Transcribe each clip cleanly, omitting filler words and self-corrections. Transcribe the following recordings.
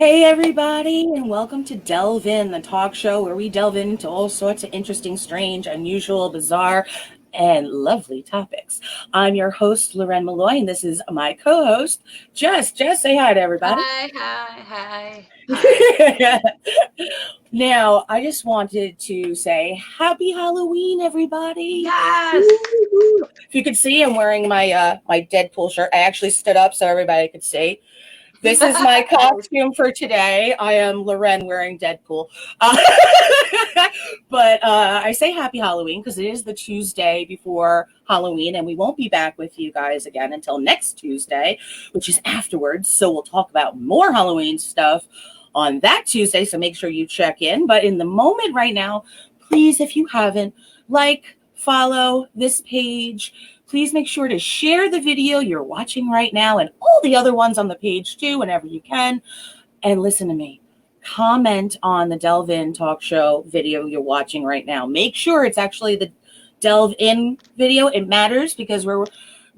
Hey, everybody, and welcome to Delve In, the talk show where we delve into all sorts of interesting, strange, unusual, bizarre, and lovely topics. I'm your host, Loren Molloy, and this is my co host, Jess. Jess, say hi to everybody. Hi, hi, hi, hi. Now, I just wanted to say happy Halloween, everybody. Yes. Woo-hoo. If you could see, I'm wearing my Deadpool shirt. I actually stood up so everybody could see. This is my costume for today. I am Loren wearing Deadpool. Uh, but I say happy Halloween because it is the Tuesday before Halloween, and we won't be back with you guys again until next Tuesday, which is afterwards. So we'll talk about more Halloween stuff on that Tuesday. So make sure you check in. But in the moment right now, please, if you haven't, like, follow this page. Please make sure to share the video you're watching right now and all the other ones on the page too, whenever you can. And listen to me. Comment on the Delve In talk show video you're watching right now. Make sure it's actually the Delve In video. It matters because we're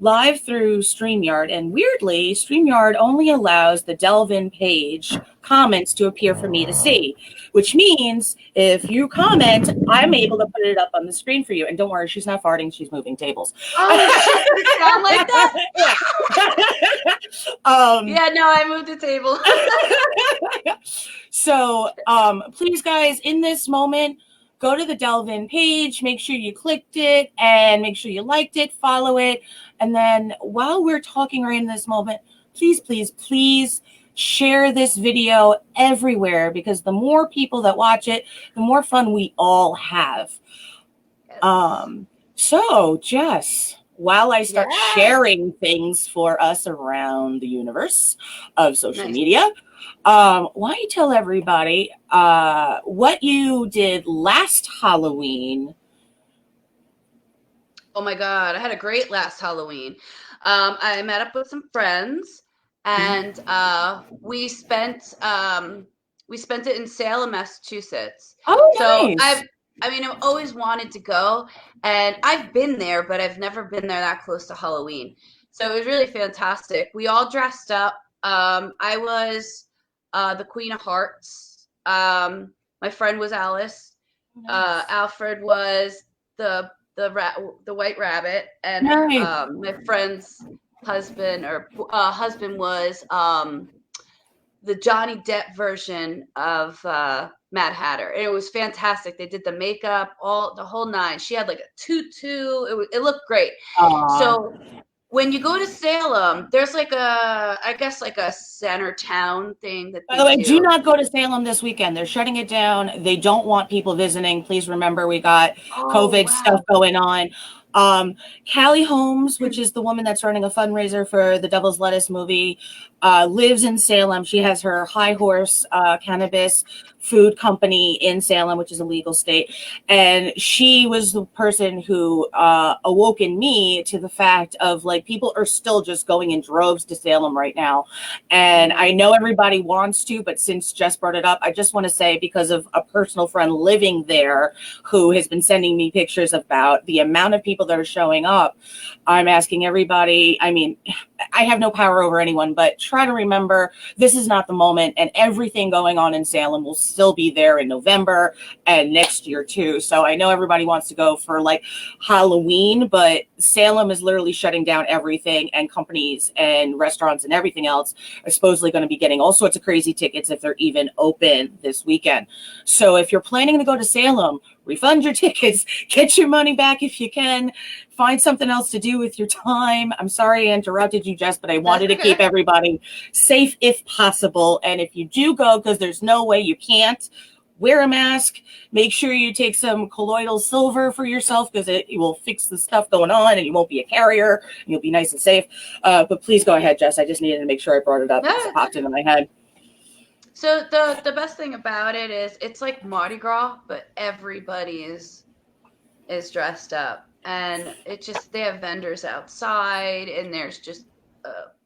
live through StreamYard. And weirdly, StreamYard only allows the Delve In page comments to appear for me to see, which means if you comment, I'm able to put it up on the screen for you. And don't worry, she's not farting, she's moving tables. Oh shit! Did it sound like that? Yeah, no, I moved the table. So please, guys, in this moment, go to the Delve In page, make sure you clicked it, and make sure you liked it, follow it. And then while we're talking right in this moment, please, please, please share this video everywhere because the more people that watch it, the more fun we all have. Yes. So, Jess, while I start Yeah. sharing things for us around the universe of social Nice. media, why don't you tell everybody what you did last Halloween? Oh my God, I had a great last Halloween. I met up with some friends, and we spent it in Salem, Massachusetts. Oh, So nice. I mean, I've always wanted to go, and I've been there, but I've never been there that close to Halloween. So it was really fantastic. We all dressed up. I was the Queen of Hearts. My friend was Alice. Nice. Alfred was the White Rabbit, and Nice. my friend's husband was the Johnny Depp version of Mad Hatter, and it was fantastic. They did the makeup, all the whole nine. She had like a tutu. It looked great. Aw. So when you go to Salem, there's like I guess like a center town thing that By the they way, do do. not go to Salem this weekend. They're shutting it down. They don't want people visiting. Please remember we got Oh COVID stuff wow. going on. Callie Holmes, which is the woman that's running a fundraiser for the Devil's Lettuce movie, lives in Salem. She has her High Horse cannabis food company in Salem, which is a legal state. And she was the person who awoke in me to the fact of like people are still just going in droves to Salem right now. And I Mm-hmm. know everybody wants to, but since Jess brought it up, I just want to say because of a personal friend living there who has been sending me pictures about the amount of people that are showing up, I'm asking everybody. I mean, I have no power over anyone, but try to remember this is not the moment, and everything going on in Salem will still be there in November and next year too. So I know everybody wants to go for like Halloween, but Salem is literally shutting down everything, and companies and restaurants and everything else are supposedly going to be getting all sorts of crazy tickets if they're even open this weekend. So if you're planning to go to Salem, refund your tickets, get your money back if you can, find something else to do with your time. I'm sorry I interrupted you, Jess, but I That's wanted to keep okay. everybody safe if possible. And if you do go, because there's no way you can't, wear a mask. Make sure you take some colloidal silver for yourself because it will fix the stuff going on and you won't be a carrier and you'll be nice and safe. But please go ahead, Jess. I just needed to make sure I brought it up No, because it it's popped okay. into my head. So the best thing about it is it's like Mardi Gras, but everybody is dressed up, and it just they have vendors outside, and there's just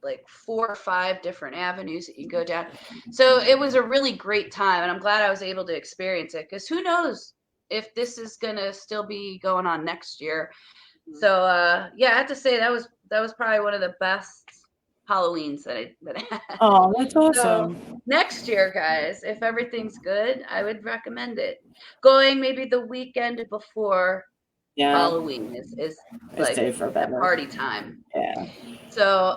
like 4 or 5 different avenues that you go down. So it was a really great time, and I'm glad I was able to experience it because who knows if this is gonna still be going on next year. So yeah, I have to say that was probably one of the best. Halloweens that I had. Oh, that's So awesome. next year, guys, if everything's good, I would recommend it. Going maybe the weekend before Yeah, Halloween is it's like safer, the better. party time. Yeah, So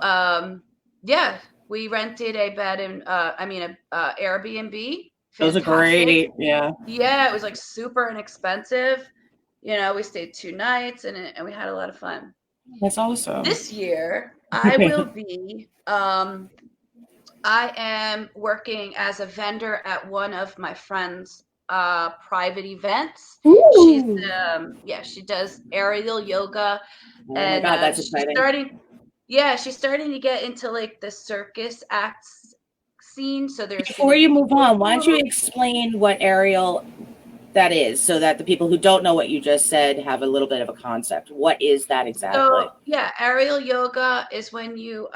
yeah, we rented a bed and I mean a Airbnb. those are Fantastic. great. Yeah, Yeah, it was like super inexpensive. You know, we stayed 2 nights and we had a lot of fun. that's awesome. This year, I will be I am working as a vendor at one of my friends' private events. She's Ooh. yeah, she does aerial yoga Oh my and God, that's she's exciting. starting yeah, she's starting to get into like the circus acts scene. So there's going Before to you be move people on, why don't you who explain what aerial that is so that the people who don't know what you just said have a little bit of a concept? What is that exactly? so yeah, aerial yoga is when you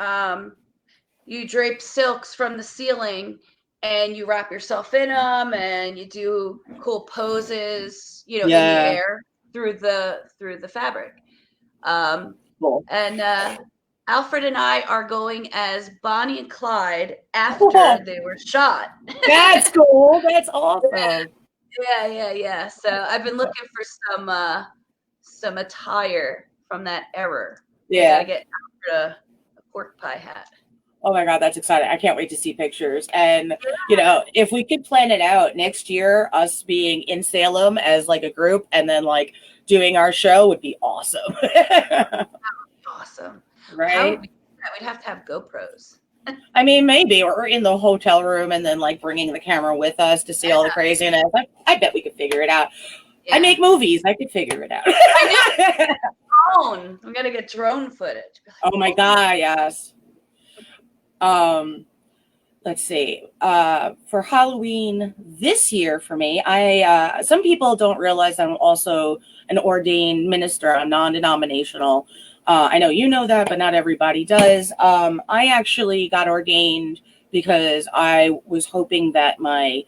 drape silks from the ceiling and you wrap yourself in them and you do cool poses, you know, in the Yeah, air through the fabric. Um, cool. and Alfred and I are going as Bonnie and Clyde after Oh, they were shot. that's cool. That's awesome. Yeah. So I've been looking for some attire from that era. I gotta Yeah. get Alfred a pork pie hat. Oh my God, that's exciting. I can't wait to see pictures. And, if we could plan it out next year, us being in Salem as like a group and then like doing our show would be awesome. Awesome. How would Right? we do that? We'd have to have GoPros. I mean, maybe, or in the hotel room and then like bringing the camera with us to see all the craziness. I bet we could figure it out. I Yeah. make movies. I could figure it out. I know. Drone. We gotta get drone footage. Be like, Oh my oh my God, yes. Um, let's see. For Halloween this year for me, I some people don't realize I'm also an ordained minister. I'm non-denominational. I know you know that, but not everybody does. I actually got ordained because I was hoping that my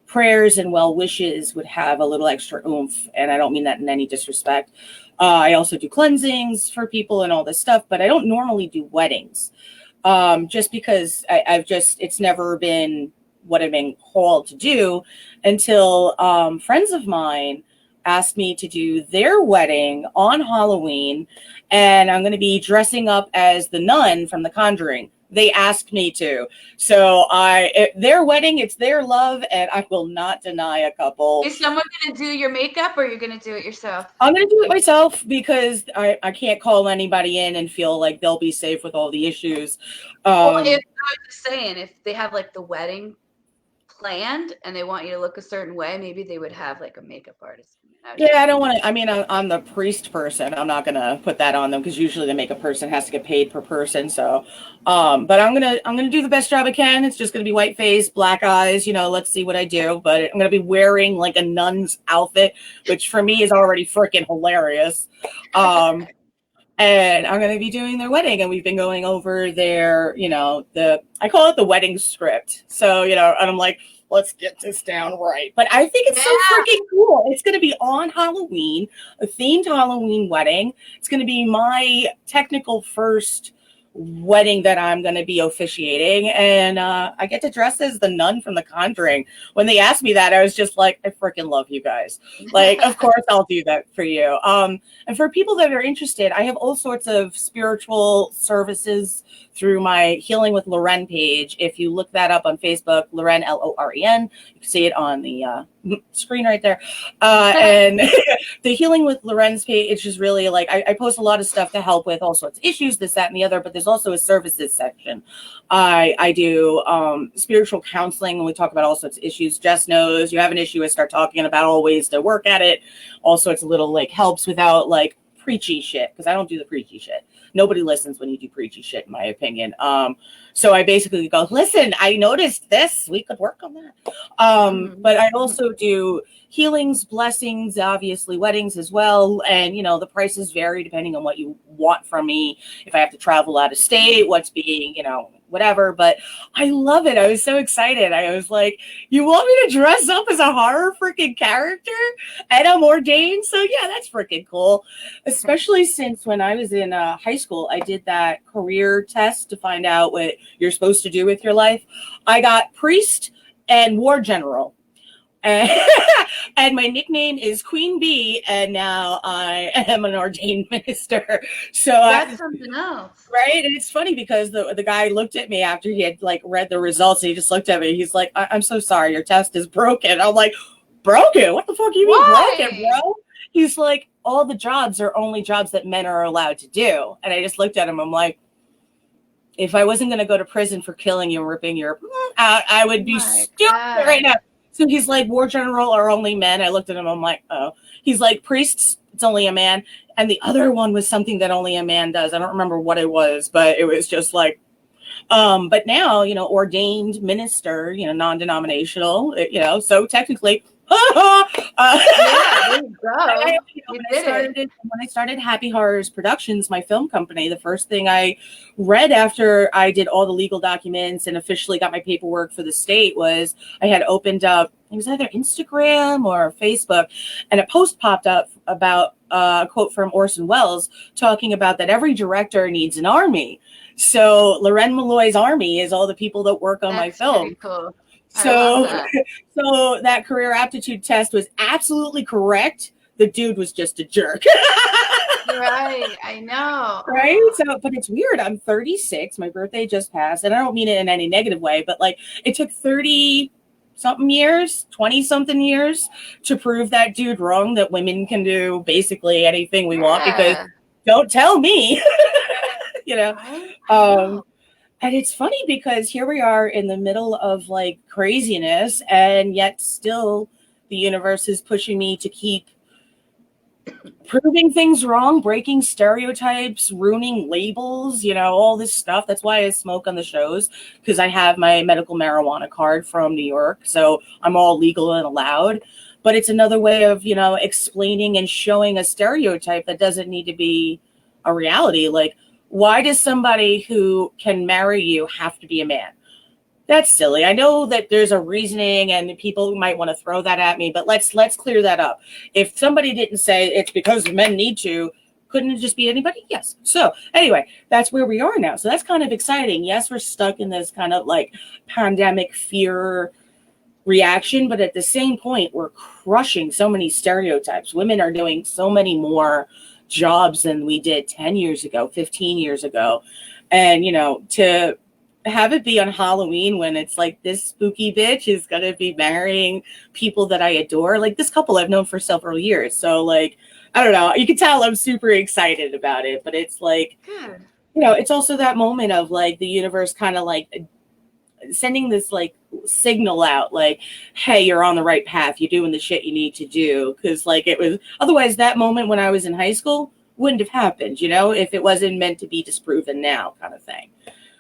prayers and well wishes would have a little extra oomph, and I don't mean that in any disrespect. I also do cleansings for people and all this stuff, but I don't normally do weddings, just because I've just, it's never been what I've been called to do until friends of mine asked me to do their wedding on Halloween, and I'm going to be dressing up as the nun from The Conjuring. They asked me to, so their wedding, it's their love, and I will not deny a couple. Is someone gonna do your makeup or you're gonna do it yourself? I'm going to do it myself because I can't call anybody in and feel like they'll be safe with all the issues. Well, if I Um, was just saying, if they have like the wedding planned and they want you to look a certain way, maybe they would have like a makeup artist. I was Yeah, just I don't want to. I mean, I'm the priest person. I'm not gonna put that on them because usually the makeup person has to get paid per person. So, but I'm gonna do the best job I can. It's just gonna be white face, black eyes. Let's see what I do. But I'm gonna be wearing like a nun's outfit, which for me is already freaking hilarious. Um, and I'm going to be doing their wedding, and we've been going over their, I call it the wedding script. So, and I'm like, let's get this down right. But I think it's so yeah. freaking cool. It's going to be on Halloween, a themed Halloween wedding. It's going to be my technical first wedding that I'm going to be officiating, and I get to dress as the nun from The Conjuring. When they asked me that, I was just like, I freaking love you guys. Like, of course I'll do that for you. And for people that are interested, I have all sorts of spiritual services through my Healing with Loren page. If you look that up on Facebook, Loren, Loren, you can see it on the screen right there. And the Healing with Loren's page is really like, I post a lot of stuff to help with all sorts of issues, this, that, and the other, but there's also a services section. I do spiritual counseling, and we talk about all sorts of issues. Jess knows you have an issue, I start talking about all ways to work at it, all sorts of little like helps without like preachy shit, because I don't do the preachy shit. Nobody listens when you do preachy shit, in my opinion. So I basically go, listen, I noticed this, we could work on that. But I also do healings, blessings, obviously weddings as well. And, the prices vary depending on what you want from me. If I have to travel out of state, what's being, whatever, but I love it. I was so excited. I was like, you want me to dress up as a horror freaking character? And I'm ordained. So yeah, that's freaking cool. Especially since when I was in high school, I did that career test to find out what you're supposed to do with your life. I got priest and war general. And, and my nickname is Queen Bee, and now I am an ordained minister. So That's something else. right, and it's funny because the guy looked at me after he had like read the results, and he just looked at me. He's like, "I'm so sorry, your test is broken." I'm like, "Broken? What the fuck you mean broken, Why? bro?" He's like, "All the jobs are only jobs that men are allowed to do," and I just looked at him. I'm like, if I wasn't going to go to prison for killing you and ripping your out, I would be My stupid right God. now. So he's like, war general are only men. I looked at him. I'm like, oh. He's like, priests, it's only a man. And the other one was something that only a man does. I don't remember what it was, but it was just like, but now, ordained minister, non-denominational, so technically, Yeah, there you go. You did it. when I started Happy Horrors Productions, my film company, the first thing I read after I did all the legal documents and officially got my paperwork for the state was I had opened up, it was either Instagram or Facebook, and a post popped up about a quote from Orson Welles talking about that every director needs an army. So Loren Molloy's army is all the people that work on my That's pretty film. cool. I love So, that. so that career aptitude test was absolutely correct. The dude was just a jerk. Right. I know. Right? So, but it's weird. I'm 36. My birthday just passed. And I don't mean it in any negative way, but like it took 30 something years, 20 something years to prove that dude wrong that women can do basically anything we want because Yeah. don't tell me, you know. Right? I know. And it's funny because here we are in the middle of like craziness, and yet still the universe is pushing me to keep proving things wrong, breaking stereotypes, ruining labels, all this stuff. That's why I smoke on the shows, because I have my medical marijuana card from New York. So I'm all legal and allowed. But it's another way of, explaining and showing a stereotype that doesn't need to be a reality. Like, why does somebody who can marry you have to be a man? That's silly. I know that there's a reasoning and people might want to throw that at me, but let's clear that up. If somebody didn't say it's because men need to, couldn't it just be anybody? Yes. So anyway, that's where we are now. So that's kind of exciting. Yes, we're stuck in this kind of like pandemic fear reaction, but at the same point, we're crushing so many stereotypes. Women are doing so many more jobs than we did 10 years ago, 15 years ago. And, to have it be on Halloween when it's like this spooky bitch is going to be marrying people that I adore. Like this couple I've known for several years. So like, I don't know, you can tell I'm super excited about it, but it's like, Good. it's also that moment of like the universe kind of like sending this like signal out like, hey, you're on the right path, you're doing the shit you need to do, because like it was otherwise that moment when I was in high school wouldn't have happened, if it wasn't meant to be disproven now kind of thing.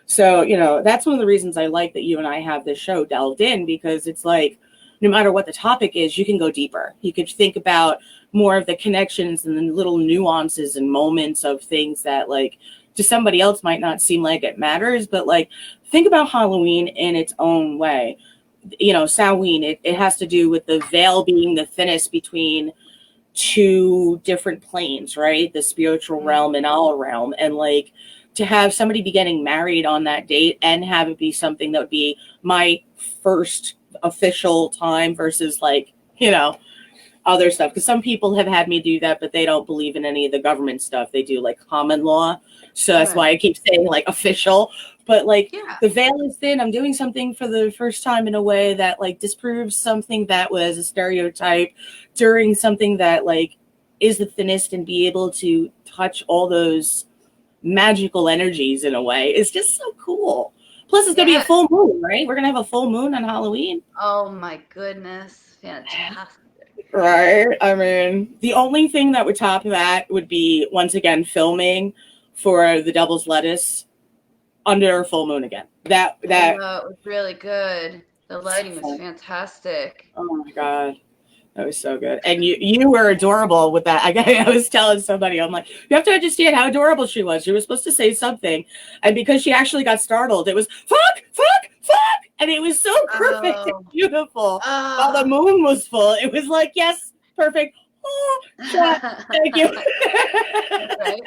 So that's one of the reasons I like that you and I have this show delved in, because it's like no matter what the topic is, you can go deeper. You could think about more of the connections and the little nuances and moments of things that like to somebody else might not seem like it matters, but like think about Halloween in its own way. Samhain, it has to do with the veil being the thinnest between two different planes, right? The spiritual realm and our realm. And like to have somebody be getting married on that date and have it be something that would be my first official time versus like, other stuff. Because some people have had me do that, but they don't believe in any of the government stuff. They do like common law. So that's why I keep saying like official. But like the veil is thin. I'm doing something for the first time in a way that like disproves something that was a stereotype during something that like is the thinnest, and be able to touch all those magical energies in a way. It's just so cool. Plus it's gonna be a full moon, right? We're gonna have a full moon on Halloween. Oh my goodness. Fantastic. Right. I mean, the only thing that would top that would be once again filming for the Devil's Lettuce under a full moon again. That I know, it was really good. The lighting was fantastic. Oh my god. That was so good. And you were adorable with that. I was telling somebody, I'm like, you have to understand how adorable she was. She was supposed to say something. And because she actually got startled, it was fuck, fuck, fuck. And it was so perfect and Oh, beautiful. While the ah. moon was full, it was like, yes, perfect. Oh, shot. Thank you. Right.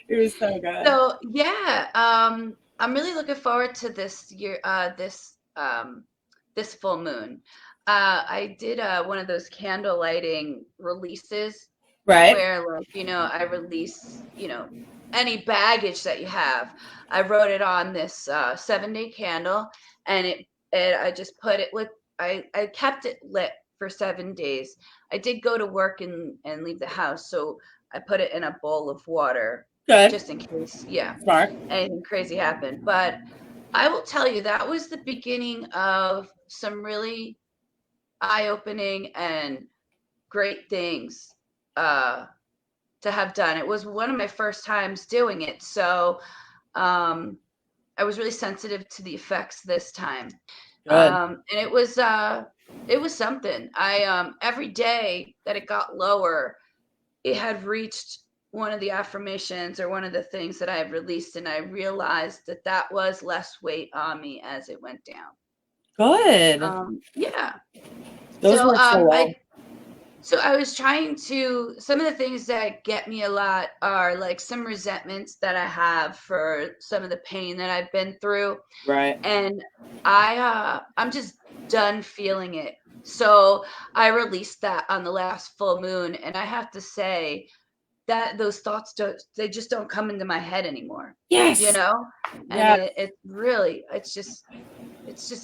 It was so good. So yeah, I'm really looking forward to this year, this full moon. I did one of those candle lighting releases Right? where, like, I release, any baggage that you have. I wrote it on this 7-day candle, and I just put it with, I kept it lit for 7 days. I did go to work and leave the house, so I put it in a bowl of water Good. just in case, yeah, Smart. anything crazy happened. But I will tell you, that was the beginning of some really eye-opening and great things uh, to have done. It was one of my first times doing it, so um, I was really sensitive to the effects this time, Good. and it was something. I every day that it got lower, it had reached one of the affirmations or one of the things that I had released, and I realized that that was less weight on me as it went down. Good. Yeah. Those So work so well. I was trying to, some of the things that get me a lot are like some resentments that I have for some of the pain that I've been through, Right. and I'm just done feeling it. So I released that on the last full moon, and I have to say that those thoughts don't come into my head anymore, you Yes. know? And Yeah. it really, it's just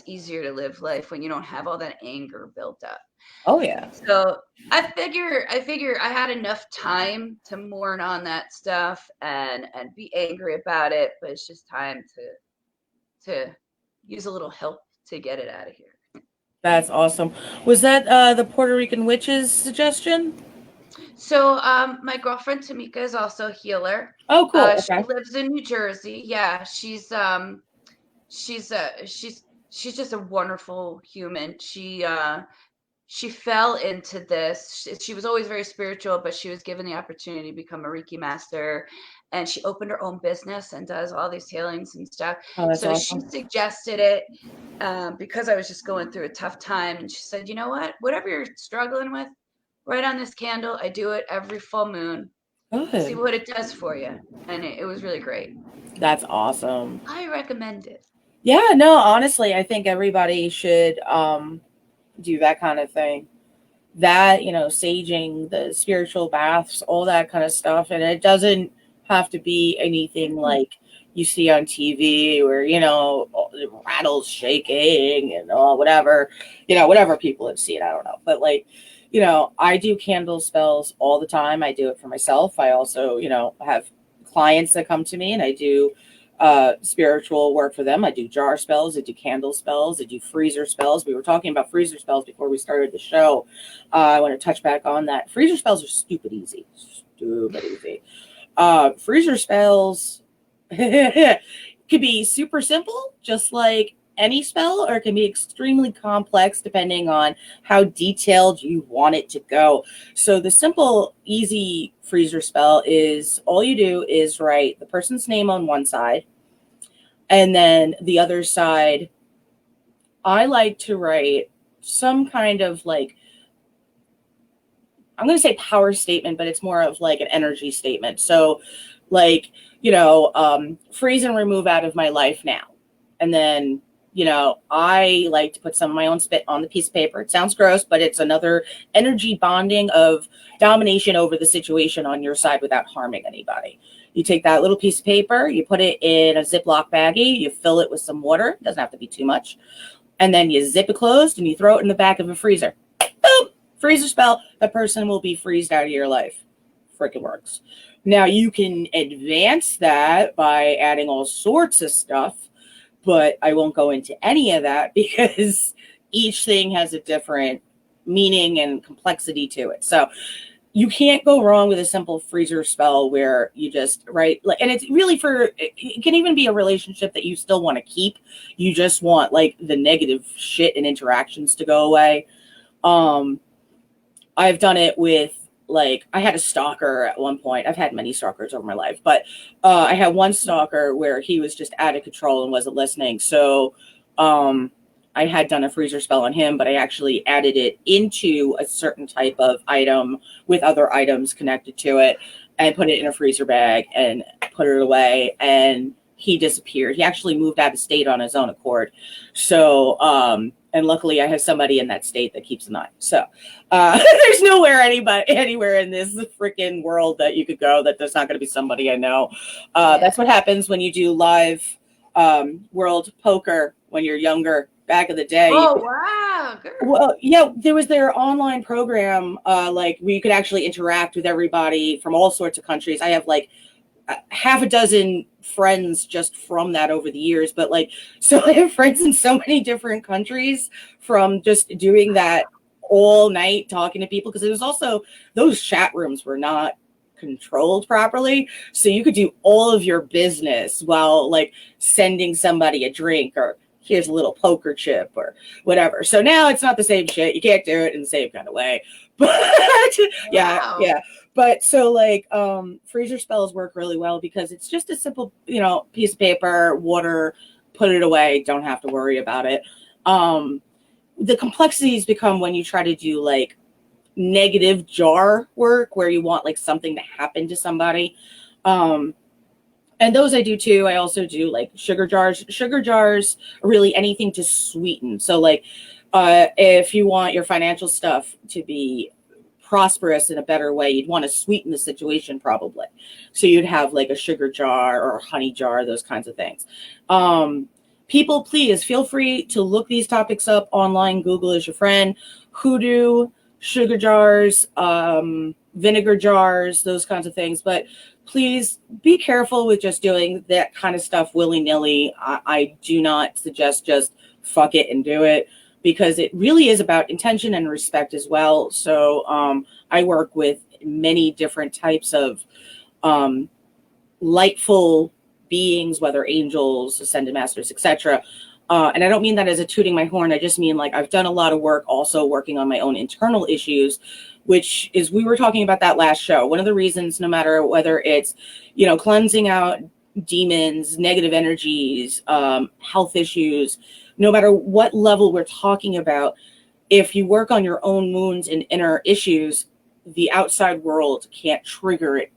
easier to live life when you don't have all that anger built up. Oh, yeah. So I figure I had enough time to mourn on that stuff and be angry about it, but it's just time to use a little help to get it out of here. That's awesome. Was that the Puerto Rican witch's suggestion? So my girlfriend Tamika is also a healer. Oh, cool. She Okay. lives in New Jersey. Yeah, she's just a wonderful human. She fell into this. She was always very spiritual, but she was given the opportunity to become a Reiki master, and she opened her own business and does all these healings and stuff. Oh, that's So she awesome. suggested it because I was just going through a tough time, and she said, "You know what? Whatever you're struggling with, write on this candle. I do it every full moon. See Good. what it does for you." And it was really great. That's awesome. I recommend it. Yeah, no, honestly, I think everybody should do that kind of thing. That, saging, the spiritual baths, all that kind of stuff. And it doesn't have to be anything like you see on TV where, the rattles shaking and whatever, whatever people have seen. I don't know. But like, I do candle spells all the time. I do it for myself. I also, have clients that come to me and I do spiritual work for them. I do jar spells, I do candle spells, I do freezer spells. We were talking about freezer spells before we started the show. I want to touch back on that. Freezer spells are stupid easy. Stupid easy. Freezer spells could be super simple, just like any spell, or it can be extremely complex depending on how detailed you want it to go. So the simple, easy freezer spell is all you do is write the person's name on one side, and then the other side, I like to write some kind of like, I'm going to say power statement, but it's more of like an energy statement. So, like, freeze and remove out of my life now. And then, I like to put some of my own spit on the piece of paper. It sounds gross, but it's another energy bonding of domination over the situation on your side without harming anybody. You take that little piece of paper, you put it in a Ziploc baggie, you fill it with some water. It doesn't have to be too much. And then you zip it closed and you throw it in the back of a freezer. Boom! Freezer spell. That person will be freezed out of your life. Freaking works. Now you can advance that by adding all sorts of stuff, but I won't go into any of that because each thing has a different meaning and complexity to it. So you can't go wrong with a simple freezer spell where you just write, like, and it's really for, it can even be a relationship that you still want to keep. You just want like the negative shit and interactions to go away. I've done it with, like, I had a stalker at one point. I've had many stalkers over my life, but I had one stalker where he was just out of control and wasn't listening. So um, I had done a freezer spell on him, but I actually added it into a certain type of item with other items connected to it and put it in a freezer bag and put it away. And he disappeared. He actually moved out of state on his own accord. So, and luckily I have somebody in that state that keeps an eye. So, there's nowhere anywhere in this freaking world that you could go that there's not going to be somebody I know. Yeah. That's what happens when you do live world poker when you're younger. Back in the day. Oh, wow. Girl. Well, yeah, there was their online program, like where you could actually interact with everybody from all sorts of countries. I have like half a dozen friends just from that over the years, but like, so I have friends in so many different countries from just doing that all night, talking to people. Because it was also, those chat rooms were not controlled properly, so you could do all of your business while like sending somebody a drink or here's a little poker chip or whatever. So now it's not the same shit. You can't do it in the same kind of way. But yeah, yeah. But so like freezer spells work really well because it's just a simple, piece of paper, water, put it away, don't have to worry about it. The complexities become when you try to do like negative jar work where you want like something to happen to somebody. And those I do too. I also do like sugar jars. Sugar jars are really anything to sweeten. So like if you want your financial stuff to be prosperous in a better way, you'd want to sweeten the situation probably. So you'd have like a sugar jar or a honey jar, those kinds of things. People, please feel free to look these topics up online. Google is your friend. Hoodoo, sugar jars, vinegar jars, those kinds of things. But please be careful with just doing that kind of stuff willy-nilly. I do not suggest just fuck it and do it, because it really is about intention and respect as well. So I work with many different types of lightful beings, whether angels, ascended masters, etc. And I don't mean that as a tooting my horn. I just mean like I've done a lot of work also working on my own internal issues, which is, we were talking about that last show. One of the reasons, no matter whether it's, cleansing out demons, negative energies, health issues, no matter what level we're talking about, if you work on your own wounds and inner issues, the outside world can't trigger it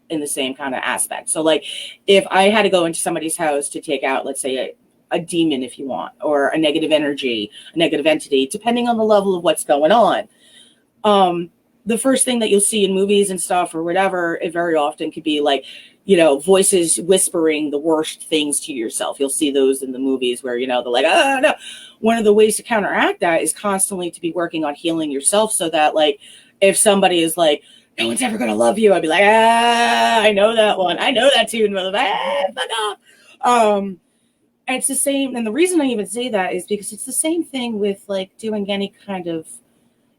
in the same kind of aspect. So like if I had to go into somebody's house to take out, let's say a demon, if you want, or a negative energy, a negative entity, depending on the level of what's going on, the first thing that you'll see in movies and stuff or whatever, it very often could be like, voices whispering the worst things to yourself. You'll see those in the movies where, they're like, oh, no. One of the ways to counteract that is constantly to be working on healing yourself, so that like, if somebody is like, no one's ever going to love you, I'd be like, I know that one. I know that tune. Fuck off. And it's the same. And the reason I even say that is because it's the same thing with like doing any kind of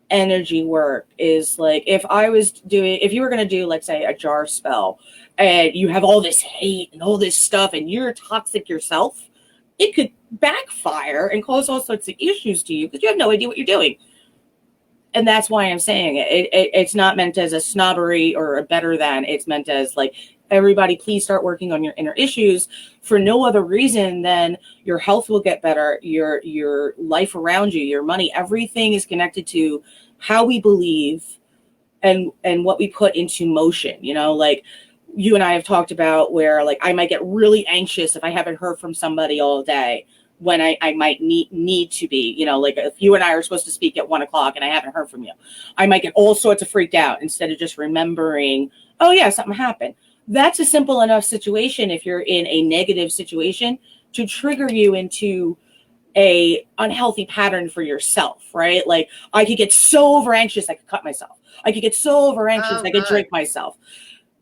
energy work. Is like, if you were going to do, let's say, a jar spell, and you have all this hate and all this stuff and you're toxic yourself, it could backfire and cause all sorts of issues to you because you have no idea what you're doing. And that's why I'm saying it's not meant as a snobbery or a better than. It's meant as like, everybody, please start working on your inner issues for no other reason than your health will get better, your life around you, your money, everything is connected to how we believe and what we put into motion. Like you and I have talked about where like I might get really anxious if I haven't heard from somebody all day, when I might need to be, like if you and I are supposed to speak at 1:00 and I haven't heard from you, I might get all sorts of freaked out instead of just remembering, oh yeah, something happened. That's a simple enough situation, if you're in a negative situation, to trigger you into a unhealthy pattern for yourself, right? Like I could get so over anxious, I could cut myself. I could get so over anxious, I could drink myself.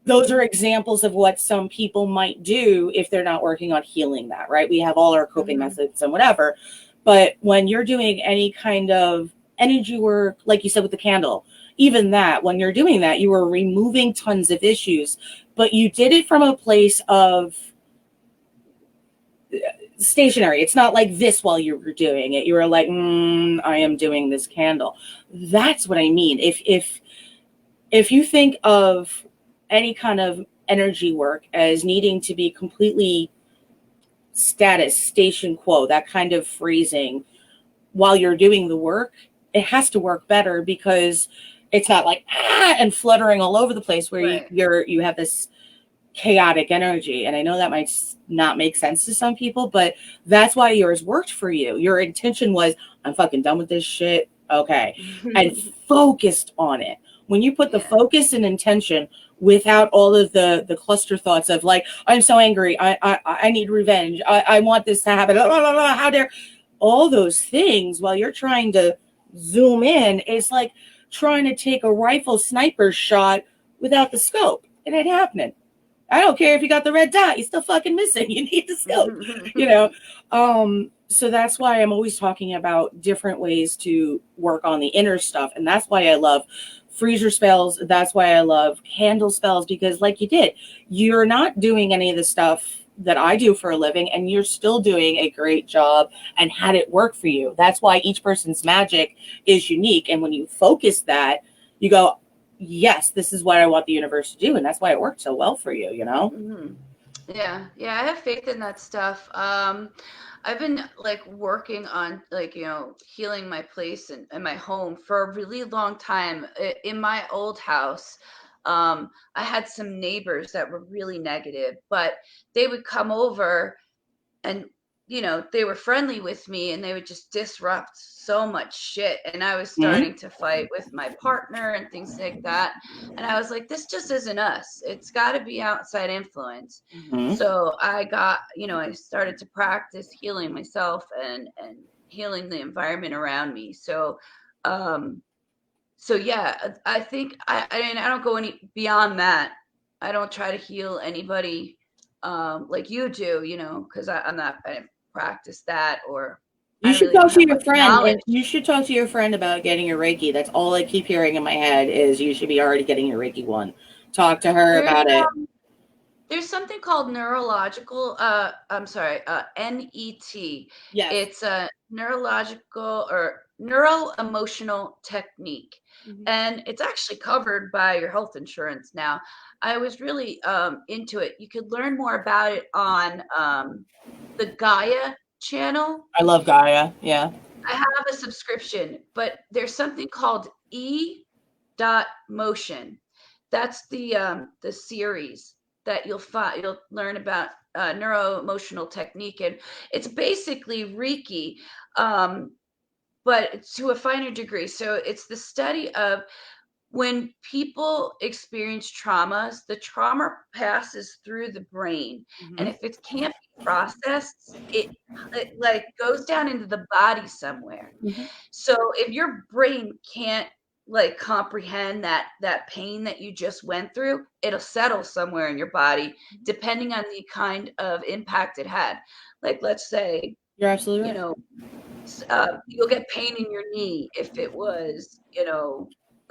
Those are examples of what some people might do if they're not working on healing that, right? We have all our coping methods and whatever. But when you're doing any kind of energy work, like you said with the candle, even that, when you're doing that, you are removing tons of issues, but you did it from a place of stationary. It's not like this while you were doing it. You were like, I am doing this candle. That's what I mean. If you think of any kind of energy work as needing to be completely status, station quo, that kind of phrasing while you're doing the work, it has to work better because it's not like and fluttering all over the place where Right. you have this chaotic energy. And I know that might not make sense to some people, but that's why yours worked for you. Your intention was, I'm fucking done with this shit. Okay. And focused on it. When you put the Yeah. focus and intention without all of the cluster thoughts of like, I'm so angry. I need revenge. I want this to happen. How dare all those things while you're trying to zoom in is like trying to take a rifle sniper shot without the scope. It ain't happening. I don't care if you got the red dot, you're still fucking missing. You need the scope, you know? So that's why I'm always talking about different ways to work on the inner stuff. And that's why I love freezer spells. That's why I love candle spells, because like you did, you're not doing any of the stuff that I do for a living, and you're still doing a great job and had it work for you. That's why each person's magic is unique. And when you focus that, you go, yes, this is what I want the universe to do. And that's why it worked so well for you, you know? Mhm. Yeah, yeah, I have faith in that stuff. I've been like working on like, healing my place and my home for a really long time. In my old house, I had some neighbors that were really negative, but they would come over and they were friendly with me and they would just disrupt so much shit, and I was Mm-hmm. starting to fight with my partner and things like that, and I was like, this just isn't us, it's got to be outside influence. Mm-hmm. So I started to practice healing myself and healing the environment around me. So yeah, I think I mean, I don't go any beyond that. I don't try to heal anybody like you do, because I didn't practice that, or You I should really talk don't to have your much friend, and knowledge. you should talk to your friend about getting your Reiki. That's all I keep hearing in my head is you should be already getting your Reiki one. Talk to her There's about it. there's something called neurological I'm sorry, NET. Yes. It's a neurological or neuro emotional technique, Mm-hmm. and it's actually covered by your health insurance now. I was really into it. You could learn more about it on the Gaia channel. I love Gaia. Yeah. I have a subscription, but there's something called E dot motion. That's the series that you'll learn about neuro emotional technique, and it's basically Reiki, um, but to a finer degree. So it's the study of when people experience traumas, the trauma passes through the brain, and Mm-hmm. if it can't be processed, it like goes down into the body somewhere. Mm-hmm. So if your brain can't like comprehend that pain that you just went through, it'll settle somewhere in your body depending on the kind of impact it had. Like let's say, You're absolutely you right. know, you'll get pain in your knee if it was,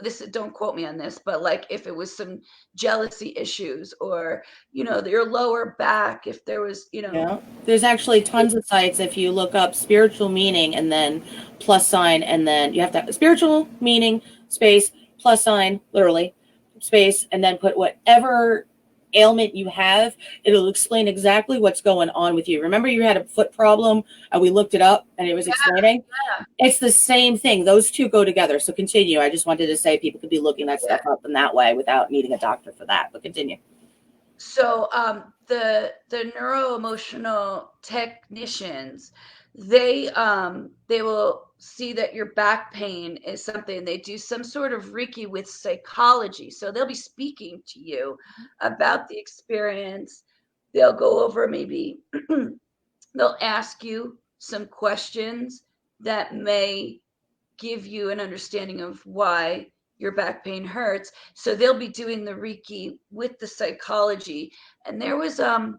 this, don't quote me on this, but like if it was some jealousy issues, or your lower back, if there was, Yeah. There's actually tons of sites if you look up spiritual meaning and then plus sign, and then you have to have spiritual meaning space plus sign, literally space, and then put whatever ailment you have. It'll explain exactly what's going on with you. Remember, you had a foot problem and we looked it up and it was explaining? yeah, It's the same thing. Those two go together. So continue. I just wanted to say people could be looking that yeah. stuff up in that way without needing a doctor for that. But continue. So the neuro emotional technicians, they will see that your back pain is something. They do some sort of Reiki with psychology. So they'll be speaking to you about the experience. They'll go over, maybe they'll ask you some questions that may give you an understanding of why your back pain hurts. So they'll be doing the Reiki with the psychology. And there was a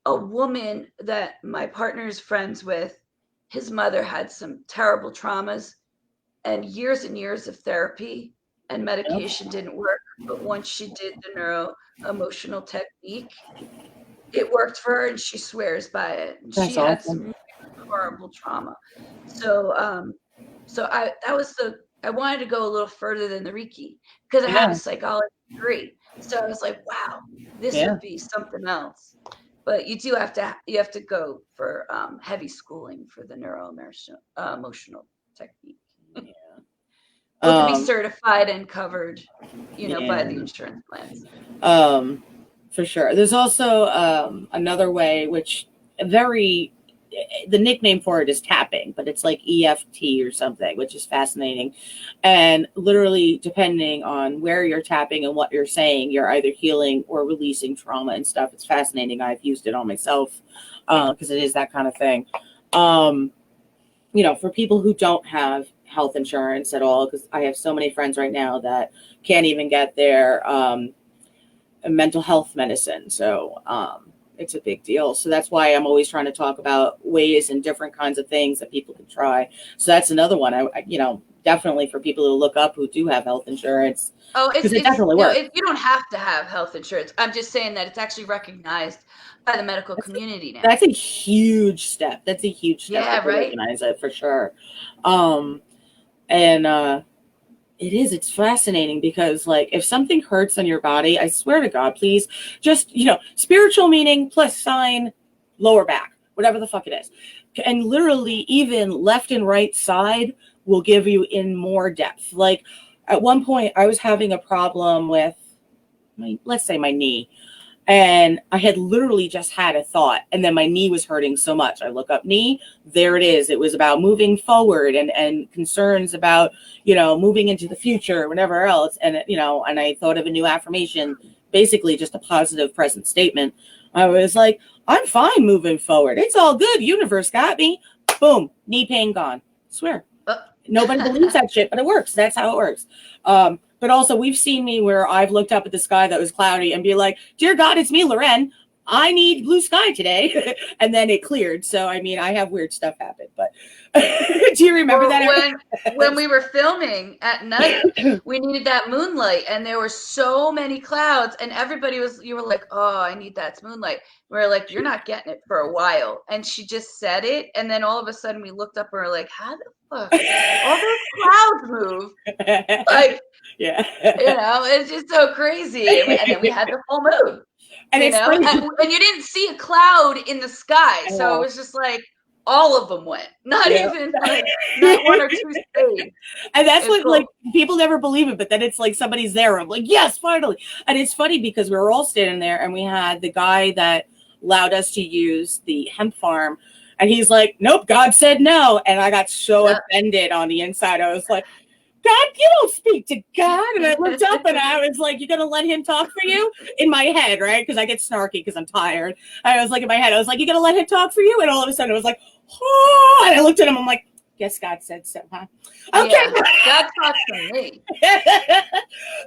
woman that my partner is friends with. His mother had some terrible traumas and years of therapy and Yeah. medication didn't work. But once she did the neuro emotional technique, it worked for her, and she swears by it. And she That's had awesome. some horrible trauma. So, I wanted to go a little further than the Reiki because I have a Yeah. psychology degree. So I was like, wow, this Yeah. would be something else. But you have to go for heavy schooling for the emotional technique. Yeah. You have to be Um, certified and covered, by yeah. the insurance plans. Um, for sure. There's also another way, which very the nickname for it is tapping, but it's like EFT or something, which is fascinating. And literally, depending on where you're tapping and what you're saying, you're either healing or releasing trauma and stuff. It's fascinating. I've used it on myself because it is that kind of thing. Um, for people who don't have health insurance at all, because I have so many friends right now that can't even get their mental health medicine. So it's a big deal. So that's why I'm always trying to talk about ways and different kinds of things that people can try. So that's another one. Definitely for people who look up who do have health insurance, Oh, because it definitely works. you don't have to have health insurance. I'm just saying that it's actually recognized by the medical community now. That's a huge step. That's a huge step Yeah, to right? recognize it for sure. Um, and it's fascinating because like if something hurts on your body, I swear to God, please just, spiritual meaning plus sign lower back, whatever the fuck it is. And literally even left and right side will give you in more depth. Like at one point I was having a problem with let's say my knee. And I had literally just had a thought, and then my knee was hurting so much. I look up knee, there it is. It was about moving forward and concerns about, moving into the future or whatever else. And, and I thought of a new affirmation, basically just a positive present statement. I was like, I'm fine moving forward. It's all good. Universe got me. Boom, knee pain gone. Swear. Nobody believes that shit, but it works. That's how it works. But also, we've seen me where I've looked up at the sky that was cloudy and be like, "Dear God, it's me, Loren. I need blue sky today," and then it cleared. So, I mean, I have weird stuff happen. But do you remember Well, that? when we were filming at night, we needed that moonlight, and there were so many clouds, and you were like, "Oh, I need that moonlight." We were like, "You're not getting it for a while," and she just said it, and then all of a sudden we looked up and we're like, "How the fuck all those clouds move?" Like, Yeah. it's just so crazy. And then we had the full moon, And it's funny. and you didn't see a cloud in the sky, so it was just like all of them went, not Yeah. even like not one or two stayed. And that's what, cool. like, people never believe it, but then it's like somebody's there. I'm like, yes, finally. And it's funny because we were all standing there and we had the guy that allowed us to use the hemp farm. And he's like, nope, God said no. And I got so offended on the inside. I was like, God, you don't speak to God. And I looked up and I was like, you're going to let him talk for you? In my head, right? Because I get snarky because I'm tired. I was like, in my head, I was like, you going to let him talk for you? And all of a sudden it was like, oh, and I looked at him. I'm like, guess God said so, huh? Okay. Yeah, God talks to me.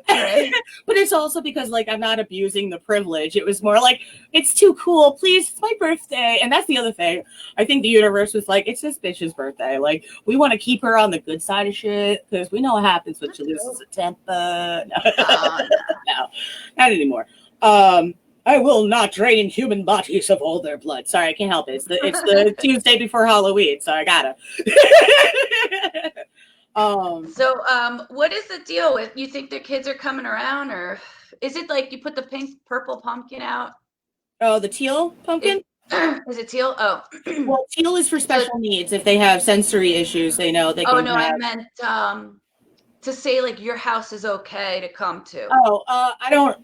Right. But it's also because, like, I'm not abusing the privilege. It was more like, it's too cool. Please, it's my birthday. And that's the other thing. I think the universe was like, it's this bitch's birthday. Like, we want to keep her on the good side of shit because we know what happens when she loses a temper. No. No, not anymore. I will not drain human bodies of all their blood. Sorry, I can't help it. It's the Tuesday before Halloween, so I gotta. What is the deal with? You think the kids are coming around, or is it like you put the purple pumpkin out? Oh, the teal pumpkin? Is it teal? Oh, well, teal is for special needs. If they have sensory issues, they know they can. Oh no, I meant to say like your house is okay to come to. Oh, I don't.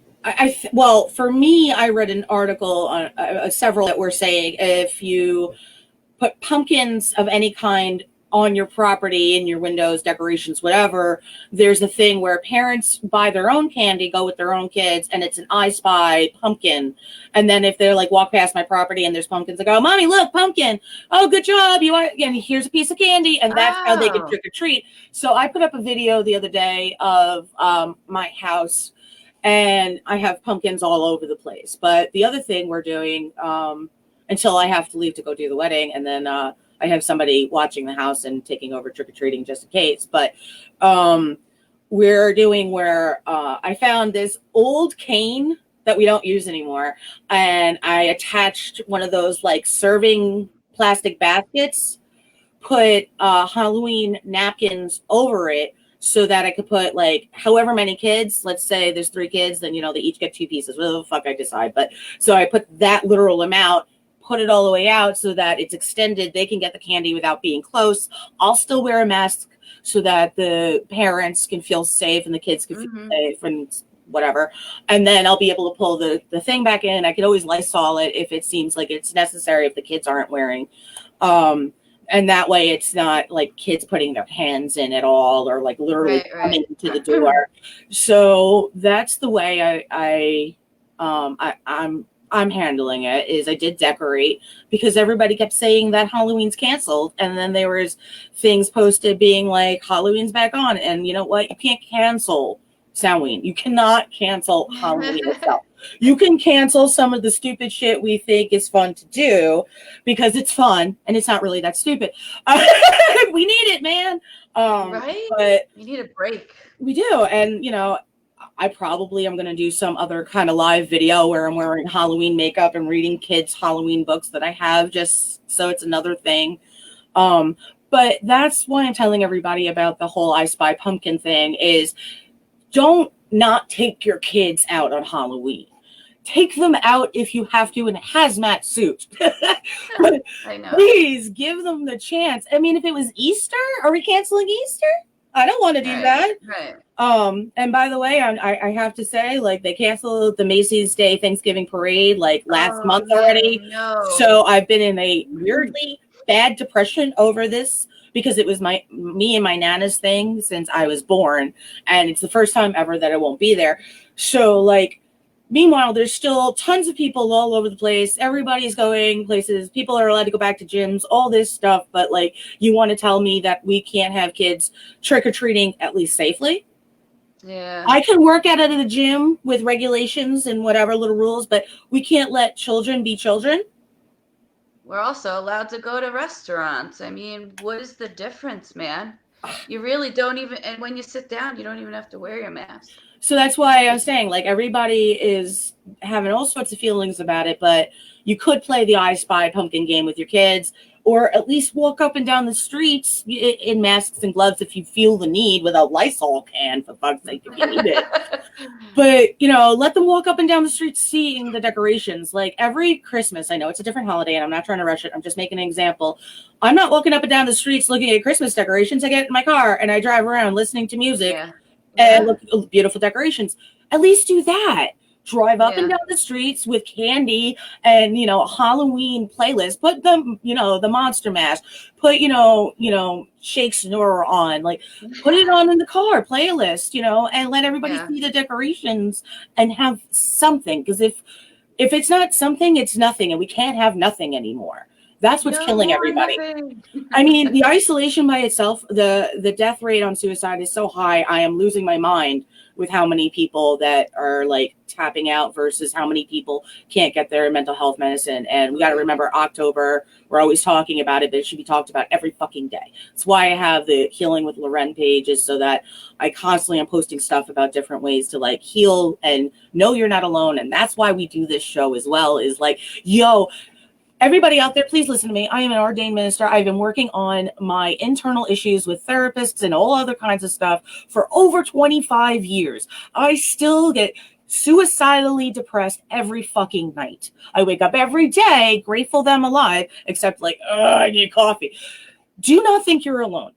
Well, for me, I read an article on several that were saying if you put pumpkins of any kind on your property, in your windows, decorations, whatever, there's a thing where parents buy their own candy, go with their own kids, and it's an I Spy pumpkin. And then if they're like, walk past my property and there's pumpkins, I go, Mommy, look, pumpkin. Oh, good job. You want, and here's a piece of candy. And that's how they can trick or treat. So I put up a video the other day of my house, and I have pumpkins all over the place. But the other thing we're doing, until I have to leave to go do the wedding, and then I have somebody watching the house and taking over trick-or-treating just in case. But we're doing where I found this old cane that we don't use anymore. And I attached one of those like serving plastic baskets, put Halloween napkins over it so that I could put like however many kids, let's say there's 3 kids, then, they each get 2 pieces, whatever the fuck I decide. But so I put that literal amount, put it all the way out so that it's extended. They can get the candy without being close. I'll still wear a mask so that the parents can feel safe and the kids can feel safe and whatever. And then I'll be able to pull the thing back in. I could always Lysol it if it seems like it's necessary if the kids aren't wearing. And that way it's not like kids putting their hands in at all or like literally coming to the door. So that's the way I'm handling it. Is I did decorate because everybody kept saying that Halloween's canceled, and then there was things posted being like Halloween's back on, and you know what? You can't cancel Samhain. You cannot cancel Halloween itself. You can cancel some of the stupid shit we think is fun to do because it's fun and it's not really that stupid. We need it, man. Right? But you need a break. We do. And, I probably am going to do some other kind of live video where I'm wearing Halloween makeup and reading kids' Halloween books that I have, just so it's another thing. But that's why I'm telling everybody about the whole I Spy Pumpkin thing is don't not take your kids out on Halloween. Take them out if you have to in a hazmat suit. I know. Please give them the chance. I mean, if it was Easter, are we canceling Easter? I don't want to do that. Right. And by the way, I have to say, like, they canceled the Macy's Day Thanksgiving Parade like last month already. No. So I've been in a weirdly bad depression over this because it was me and my Nana's thing since I was born. And it's the first time ever that I won't be there. So, like, meanwhile, there's still tons of people all over the place. Everybody's going places. People are allowed to go back to gyms, all this stuff. But, like, you want to tell me that we can't have kids trick-or-treating at least safely? Yeah. I can work out at the gym with regulations and whatever little rules, but we can't let children be children. We're also allowed to go to restaurants. I mean, what is the difference, man? You really don't even, and when you sit down, you don't even have to wear your mask. So that's why I'm saying, like, everybody is having all sorts of feelings about it, but you could play the I Spy Pumpkin game with your kids, or at least walk up and down the streets in masks and gloves if you feel the need with a Lysol can, for fuck's sake, if you need it. But, let them walk up and down the street seeing the decorations. Like, every Christmas, I know it's a different holiday, and I'm not trying to rush it. I'm just making an example. I'm not walking up and down the streets looking at Christmas decorations. I get in my car, and I drive around listening to music and look at beautiful decorations. At least do that. Drive up and down the streets with candy and, a Halloween playlist. Put the Monster Mash. Put, Shake Snore on. Like, put it on in the car, playlist, and let everybody see the decorations and have something. Because if it's not something, it's nothing. And we can't have nothing anymore. That's what's killing everybody. I mean, the isolation by itself, the death rate on suicide is so high. I am losing my mind with how many people that are like tapping out versus how many people can't get their mental health medicine. And we got to remember October, we're always talking about it, but it should be talked about every fucking day. That's why I have the Healing with Loren page, is so that I constantly am posting stuff about different ways to like heal and know you're not alone. And that's why we do this show as well, is like, everybody out there, please listen to me. I am an ordained minister. I've been working on my internal issues with therapists and all other kinds of stuff for over 25 years. I still get suicidally depressed every fucking night. I wake up every day grateful that I'm alive, except like, I need coffee. Do not think you're alone.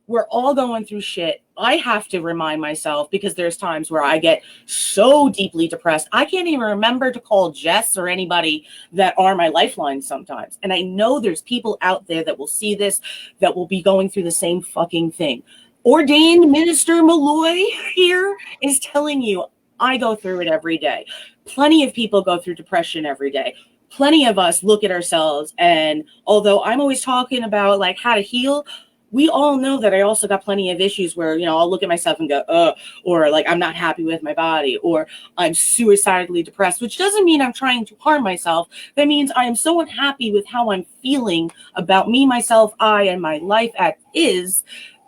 We're all going through shit. I have to remind myself, because there's times where I get so deeply depressed, I can't even remember to call Jess or anybody that are my lifeline sometimes. And I know there's people out there that will see this, that will be going through the same fucking thing. Ordained Minister Molloy here is telling you, I go through it every day. Plenty of people go through depression every day. Plenty of us look at ourselves, and although I'm always talking about like how to heal, we all know that I also got plenty of issues where, I'll look at myself and go, or like, I'm not happy with my body, or I'm suicidally depressed, which doesn't mean I'm trying to harm myself. That means I am so unhappy with how I'm feeling about me, myself, I, and my life as is,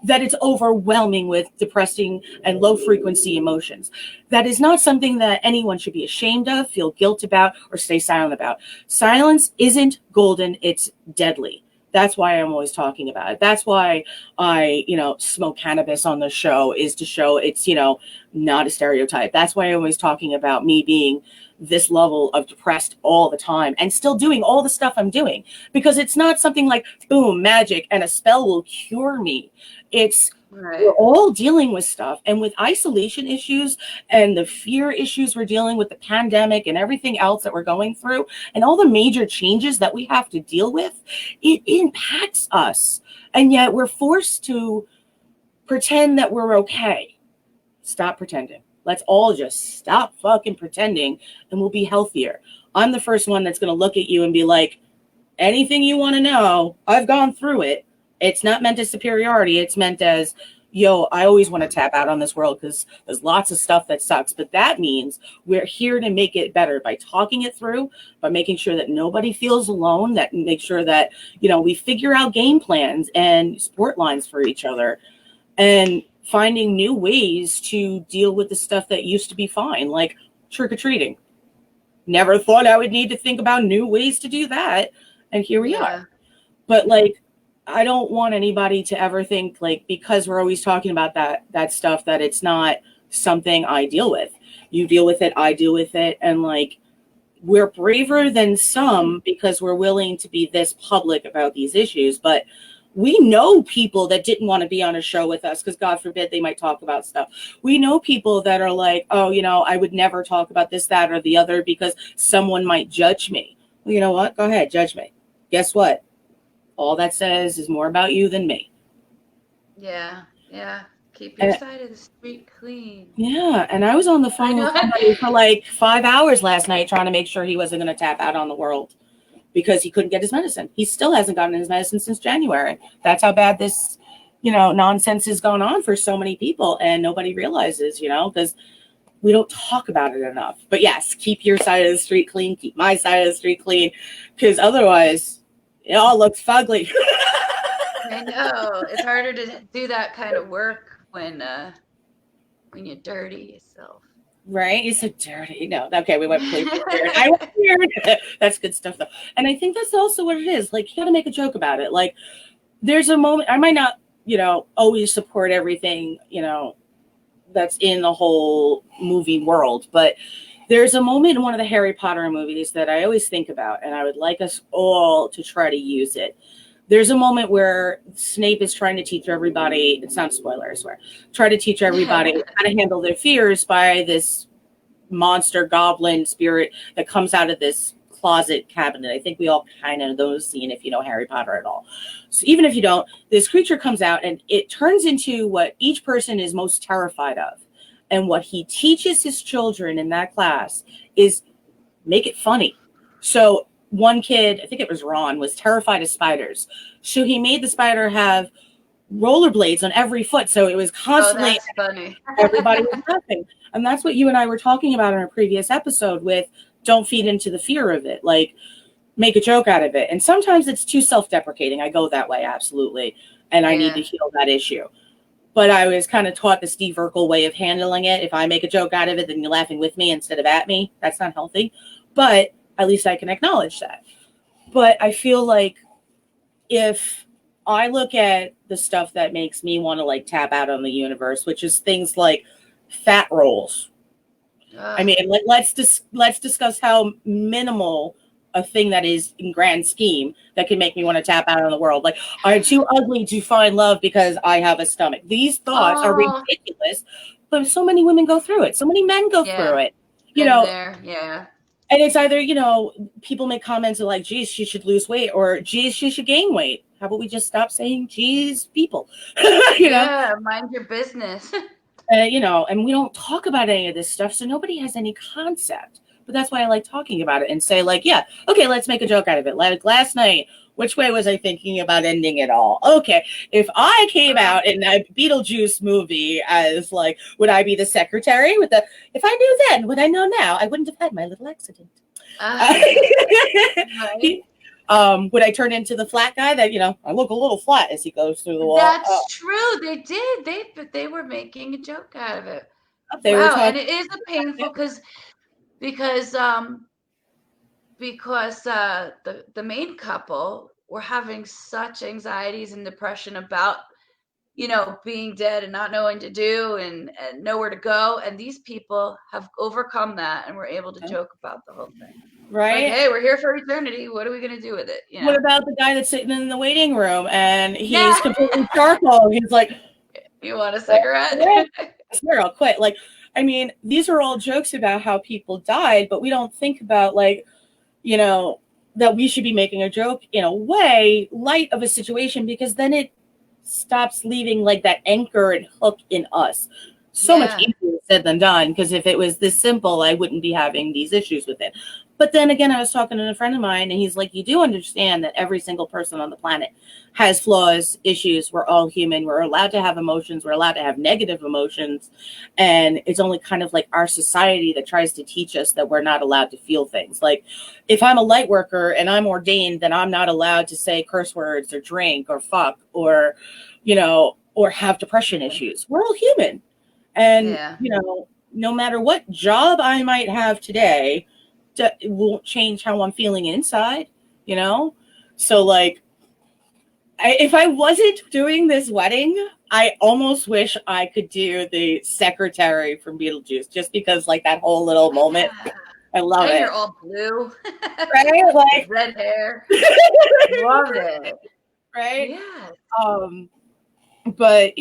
that it's overwhelming with depressing and low frequency emotions. That is not something that anyone should be ashamed of, feel guilt about, or stay silent about. Silence isn't golden, it's deadly. That's why I'm always talking about it. That's why I, smoke cannabis on the show, is to show it's, not a stereotype. That's why I'm always talking about me being this level of depressed all the time and still doing all the stuff I'm doing, because it's not something like boom, magic and a spell will cure me. It's we're Right. all dealing with stuff, and with isolation issues and the fear issues we're dealing with, the pandemic and everything else that we're going through, and all the major changes that we have to deal with, it impacts us. And yet we're forced to pretend that we're okay. Stop pretending. Let's all just stop fucking pretending, and we'll be healthier. I'm the first one that's going to look at you and be like, anything you want to know, I've gone through it. It's not meant as superiority. It's meant as, yo, I always want to tap out on this world because there's lots of stuff that sucks. But that means we're here to make it better by talking it through, by making sure that nobody feels alone, that make sure that, we figure out game plans and sport lines for each other, and finding new ways to deal with the stuff that used to be fine, like trick-or-treating. Never thought I would need to think about new ways to do that. And here we are. Yeah. But I don't want anybody to ever think because we're always talking about that stuff, that it's not something I deal with. You deal with it, I deal with it. And we're braver than some because we're willing to be this public about these issues. But we know people that didn't want to be on a show with us because God forbid they might talk about stuff. We know people that are like, oh, I would never talk about this, that, or the other because someone might judge me. Well, you know what? Go ahead, judge me. Guess what? All that says is more about you than me. Yeah. Yeah. Keep your side of the street clean. Yeah. And I was on the phone with somebody for 5 hours last night trying to make sure he wasn't going to tap out on the world because he couldn't get his medicine. He still hasn't gotten his medicine since January. That's how bad this, nonsense is going on for so many people. And nobody realizes, because we don't talk about it enough. But yes, keep your side of the street clean. Keep my side of the street clean. Because otherwise, it all looks fugly. I know. It's harder to do that kind of work when you dirty yourself. Right? You said dirty. No. Okay, we went weird. I went weird. That's good stuff, though. And I think that's also what it is. You got to make a joke about it. There's a moment, I might not, always support everything, that's in the whole movie world, but there's a moment in one of the Harry Potter movies that I always think about, and I would like us all to try to use it. There's a moment where Snape is trying to teach everybody, it's not a spoiler, I swear, try to teach everybody how to handle their fears by this monster goblin spirit that comes out of this closet cabinet. I think we all kind of know those scene if you know Harry Potter at all. So even if you don't, this creature comes out and it turns into what each person is most terrified of. And what he teaches his children in that class is make it funny. So one kid, I think it was Ron, was terrified of spiders. So he made the spider have rollerblades on every foot. So it was constantly, that's funny. everybody was laughing. And that's what you and I were talking about in a previous episode with don't feed into the fear of it. Make a joke out of it. And sometimes it's too self-deprecating. I go that way, absolutely. And I need to heal that issue. But I was kind of taught the Steve Urkel way of handling it. If I make a joke out of it, then you're laughing with me instead of at me. That's not healthy. But at least I can acknowledge that. But I feel like if I look at the stuff that makes me want to tap out on the universe, which is things like fat rolls. I mean, let's discuss how minimal a thing that is in grand scheme that can make me want to tap out on the world. I'm too ugly to find love because I have a stomach. These thoughts are ridiculous, but so many women go through it. So many men go through it. And it's either, people make comments like, geez, she should lose weight, or geez, she should gain weight. How about we just stop saying, geez, people? Yeah, mind your business. And we don't talk about any of this stuff, so nobody has any concept. But that's why I like talking about it and say, yeah, okay, let's make a joke out of it. Last night, which way was I thinking about ending it all? Okay, if I came out in a Beetlejuice movie as would I be the secretary if I knew then what I know now, I wouldn't have had my little accident. Right. Would I turn into the flat guy that, I look a little flat as he goes through the wall? That's true. They did. They were making a joke out of it. They were Wow, and talking. it is a painful because the main couple were having such anxieties and depression about being dead and not knowing to do and nowhere to go, and these people have overcome that and were able to joke about the whole thing. Right? Like, hey, we're here for eternity. What are we going to do with it? What about the guy that's sitting in the waiting room and he's Yeah. completely charcoal? He's like, you want a cigarette? Sure, I'll quit. Like, I mean, these are all jokes about how people died, but we don't think about, like, that we should be making a joke in a way light of a situation, because then it stops leaving like that anchor and hook in us. So much easier said than done, because if it was this simple, I wouldn't be having these issues with it. But then again, I was talking to a friend of mine, and he's like, you do understand that every single person on the planet has flaws, issues. We're all human. We're allowed to have emotions. We're allowed to have negative emotions. And it's only kind of like our society that tries to teach us that we're not allowed to feel things. Like, if I'm a light worker and I'm ordained, then I'm not allowed to say curse words or drink or fuck or, or have depression issues. We're all human. And, no matter what job I might have today, it won't change how I'm feeling inside, So, like, if I wasn't doing this wedding, I almost wish I could do the secretary from Beetlejuice, just because, like, that whole little moment. I love it. You're all blue. Right? Like, red hair. Love it. Right? Yeah. But,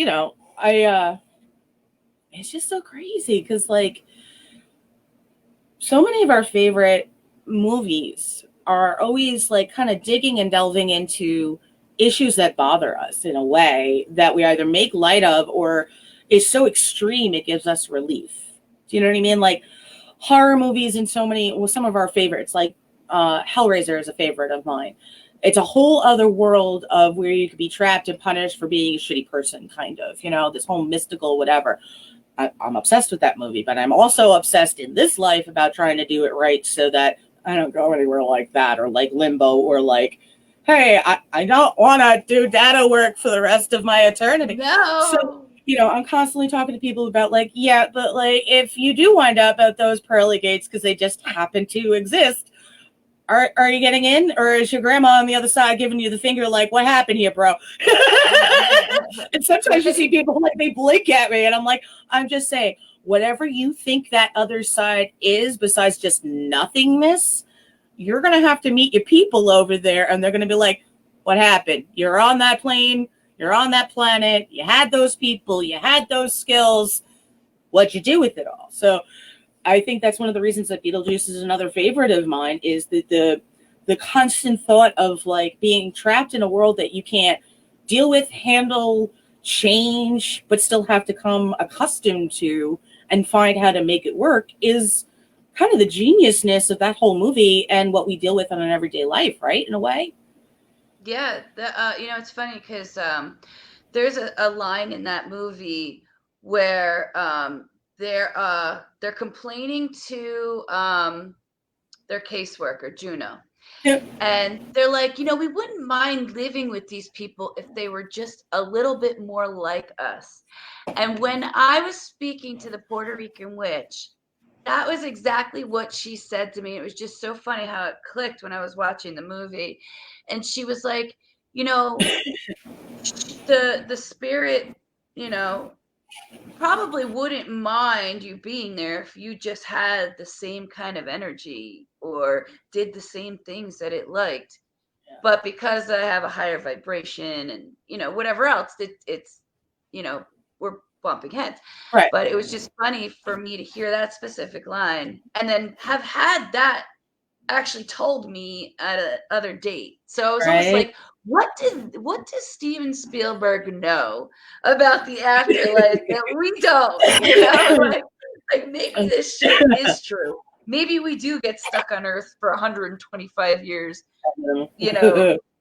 it's just so crazy, because, like, so many of our favorite movies are always, like, kind of digging and delving into issues that bother us in a way that we either make light of or is so extreme it gives us relief. Do you know what I mean? Like, horror movies and some of our favorites, like Hellraiser is a favorite of mine. It's a whole other world of where you could be trapped and punished for being a shitty person, kind of, this whole mystical whatever. I'm obsessed with that movie, but I'm also obsessed in this life about trying to do it right so that I don't go anywhere like that, or like Limbo, or like, hey, I don't want to do data work for the rest of my eternity. No. So, I'm constantly talking to people about, like, yeah, but, like, if you do wind up at those pearly gates because they just happen to exist, are you getting in, or is your grandma on the other side giving you the finger like, what happened here, bro? And sometimes you see people, like, they blink at me, and I'm like, I'm just saying, whatever you think that other side is besides just nothingness, you're going to have to meet your people over there, and they're going to be like, what happened? You're on that plane. You're on that planet. You had those people. You had those skills. What'd you do with it all? So I think that's one of the reasons that Beetlejuice is another favorite of mine, is that the constant thought of, like, being trapped in a world that you can't deal with, handle, change, but still have to come accustomed to and find how to make it work is kind of the geniusness of that whole movie and what we deal with on an everyday life, right? In a way. Yeah. It's funny because there's a line in that movie where they're complaining to their caseworker, Juno. Yep. And they're like, we wouldn't mind living with these people if they were just a little bit more like us. And when I was speaking to the Puerto Rican witch, that was exactly what she said to me. It was just so funny how it clicked when I was watching the movie. And she was like, the spirit, probably wouldn't mind you being there if you just had the same kind of energy or did the same things that it liked. Yeah. But because I have a higher vibration and, whatever else, it's, we're bumping heads. Right. But it was just funny for me to hear that specific line and then have had that actually told me at another date. So I was almost like, what does Steven Spielberg know about the afterlife that we don't? Like maybe this shit is true. Maybe we do get stuck on Earth for 125 years,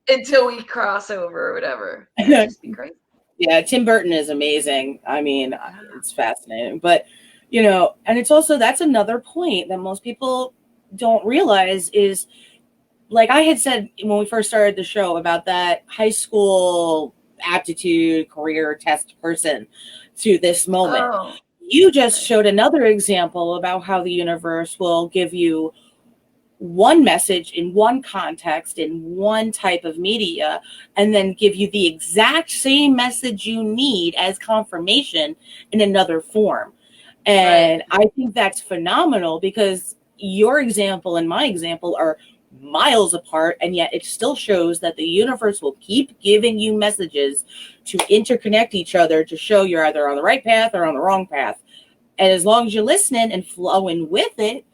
until we cross over or whatever. It'd just be great. Yeah, Tim Burton is amazing. I mean, it's fascinating. But, and it's also, that's another point that most people don't realize is like I had said when we first started the show about that high school aptitude career test person to this moment. Oh, You just right. showed another example about how the universe will give you one message in one context in one type of media and then give you the exact same message you need as confirmation in another form. Right. And I think that's phenomenal because your example and my example are miles apart, and yet it still shows that the universe will keep giving you messages to interconnect each other to show you're either on the right path or on the wrong path. And as long as you're listening and flowing with it,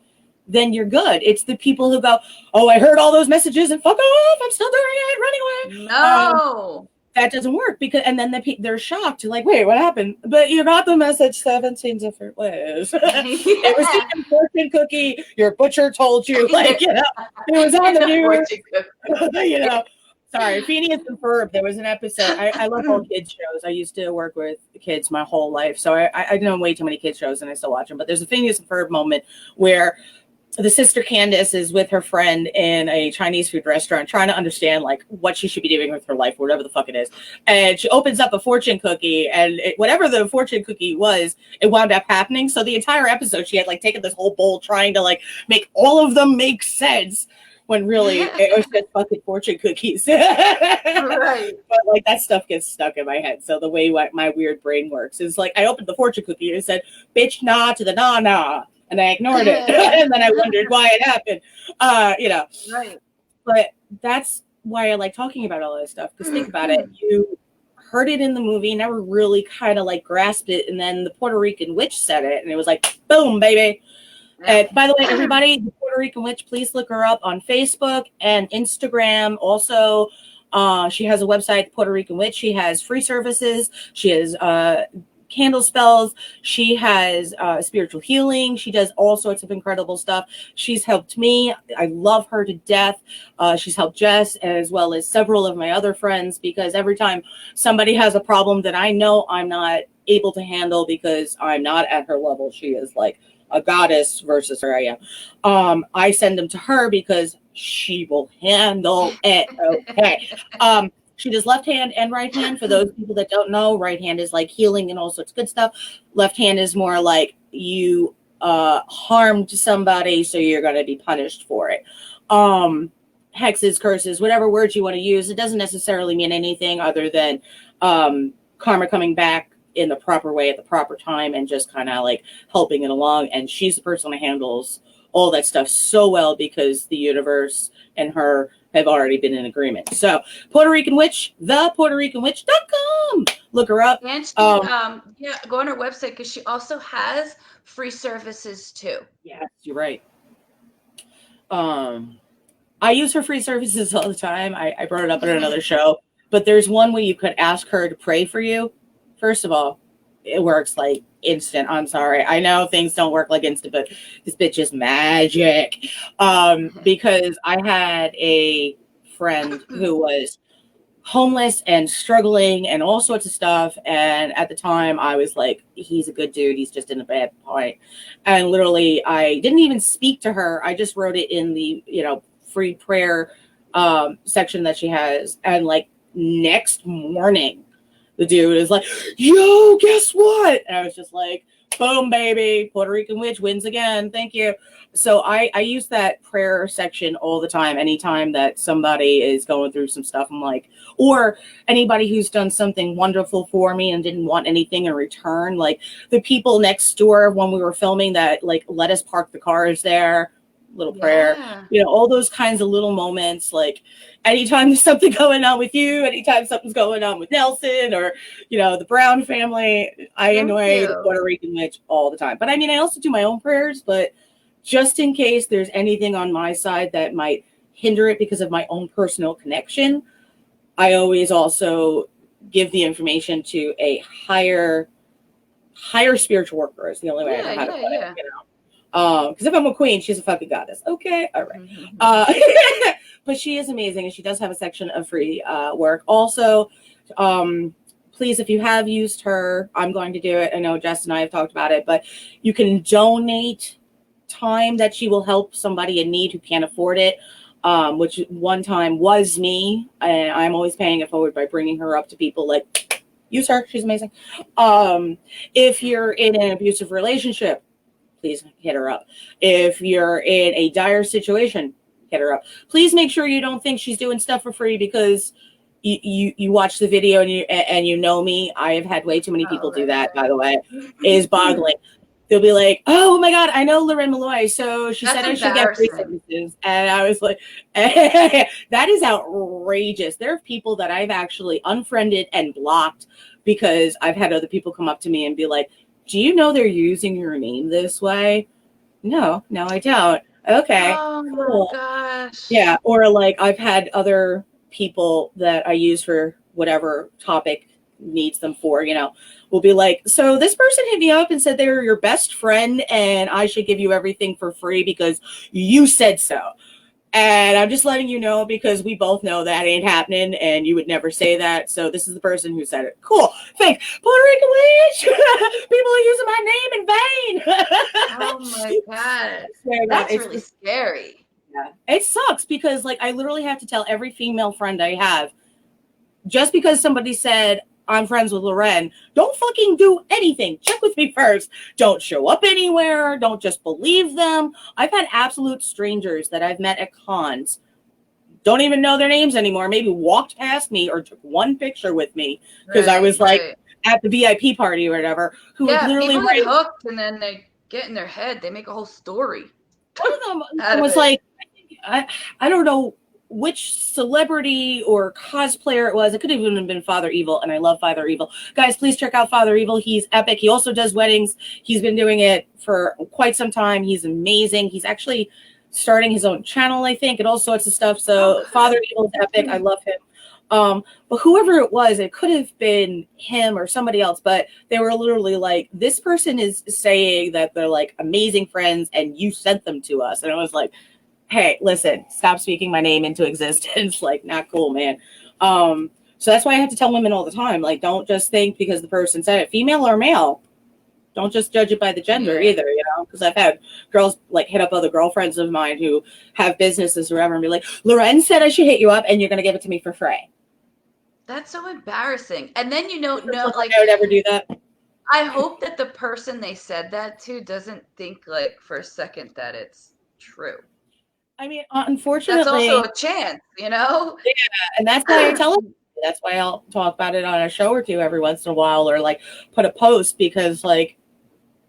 then you're good. It's the people who go, "Oh, I heard all those messages and fuck off. I'm still doing it. Running away." No. That doesn't work because, and then they're shocked. Like, wait, what happened? But you got the message 17 different ways. It was Yeah. the fortune cookie. Your butcher told you, like, you know, it was on In the the news. fortune cookie. You know, sorry, Phineas and Ferb. There was an episode. I love all kids shows. I used to work with kids my whole life, so I know way too many kids shows, and I still watch them. But there's a Phineas and Ferb moment where the sister Candace is with her friend in a Chinese food restaurant trying to understand like what she should be doing with her life, whatever the fuck it is. And she opens up a fortune cookie and whatever the fortune cookie was, it wound up happening. So the entire episode, she had like taken this whole bowl trying to like make all of them make sense when really it was just fucking fortune cookies. Right. But like that stuff gets stuck in my head. So the way my weird brain works is like I opened the fortune cookie and it said, bitch, nah to the nah, nah. And I ignored it. And then I wondered why it happened. You know, Right. but that's why I like talking about all this stuff. Because think about it. You heard it in the movie, never really kind of like grasped it. And then the Puerto Rican witch said it. And it was like, boom, baby. And by the way, everybody, the Puerto Rican witch, please look her up on Facebook and Instagram. Also, she has a website, Puerto Rican Witch. She has free services. She has candle spells. She has spiritual healing. She does all sorts of incredible stuff. She's helped me. I love her to death. She's helped Jess as well as several of my other friends because every time somebody has a problem that I know I'm not able to handle because I'm not at her level, she is like a goddess versus her I am. I send them to her because she will handle it. Okay. She does left hand and right hand. For those people that don't know, right hand is like healing and all sorts of good stuff. Left hand is more like you harmed somebody, so you're going to be punished for it. Hexes, curses, whatever words you want to use. It doesn't necessarily mean anything other than karma coming back in the proper way at the proper time and just kind of like helping it along. And she's the person who handles all that stuff so well because the universe and her have already been in agreement. So Puerto Rican Witch, thepuertoricanwitch.com. Look her up. And she, yeah, go on her website because she also has free services too. Yes, you're right. I use her free services all the time. I brought it up in another show, but there's one where you could ask her to pray for you. First of all, it works like instant. I'm sorry. I know things don't work like instant, but this bitch is magic. Because I had a friend who was homeless and struggling and all sorts of stuff. And at the time I was like, he's a good dude. He's just in a bad point. And literally I didn't even speak to her. I just wrote it in the, free prayer section that she has. And like next morning, the dude is like, yo, guess what? And I was just like, boom, baby, Puerto Rican witch wins again. Thank you. So I use that prayer section all the time. Anytime that somebody is going through some stuff, I'm like, or anybody who's done something wonderful for me and didn't want anything in return. Like the people next door when we were filming that, like, let us park the cars there. Little prayer, all those kinds of little moments. Like anytime there's something going on with you, anytime something's going on with Nelson or the Brown family, I annoy the Puerto Rican witch all the time. But I mean, I also do my own prayers, but just in case there's anything on my side that might hinder it because of my own personal connection, I always also give the information to a higher spiritual worker. Is the only way I know how to put it. Because if I'm a queen, she's a fucking goddess. Okay, all right. But she is amazing, and she does have a section of free work. Also, please, if you have used her, I'm going to do it. I know Jess and I have talked about it, but you can donate time that she will help somebody in need who can't afford it. which one time was me, and I'm always paying it forward by bringing her up to people like, use her, she's amazing. If you're in an abusive relationship, please hit her up. If you're in a dire situation, hit her up. Please make sure you don't think she's doing stuff for free because you watch the video and you know me. I have had way too many people do that, by the way. It is boggling. They'll be like, oh my God, I know Loren Molloy, so she said I should get free services. And I was like, that is outrageous. There are people that I've actually unfriended and blocked because I've had other people come up to me and be like, do you know they're using your name this way? No, I don't. Okay, oh cool. My gosh. Yeah, or like I've had other people that I use for whatever topic needs them for, will be like, so this person hit me up and said they were your best friend and I should give you everything for free because you said so. And I'm just letting you know because we both know that ain't happening and you would never say that. So this is the person who said it. Cool. Thanks. Puerto Rican witch. People are using my name in vain. Oh my God. That's really scary. Yeah. It sucks because like I literally have to tell every female friend I have, just because somebody said, I'm friends with Loren, don't fucking do anything. Check with me first. Don't show up anywhere. Don't just believe them. I've had absolute strangers that I've met at cons, don't even know their names anymore, maybe walked past me or took one picture with me because I was like at the VIP party or whatever, who would literally people get hooked and then they get in their head. They make a whole story. One of them was like, I don't know which celebrity or cosplayer it was. It could have even been Father Evil, and I love Father Evil. Guys, please check out Father Evil. He's epic. He also does weddings. He's been doing it for quite some time. He's amazing. He's actually starting his own channel, I think, and all sorts of stuff. So Father Evil is epic. I love him. But whoever it was, it could have been him or somebody else, but they were literally like, this person is saying that they're like amazing friends and you sent them to us. And I was like, hey, listen, stop speaking my name into existence. Like, not cool, man. So that's why I have to tell women all the time, like, don't just think because the person said it, female or male, don't just judge it by the gender either, because I've had girls like hit up other girlfriends of mine who have businesses or whatever and be like, Loren said I should hit you up and you're going to give it to me for free. That's so embarrassing. And then, no, like, I would never do that. I hope that the person they said that to doesn't think like for a second that it's true. I mean, unfortunately, that's also a chance, Yeah, and that's why I tell them. That's why I'll talk about it on a show or two every once in a while, or like put a post because, like,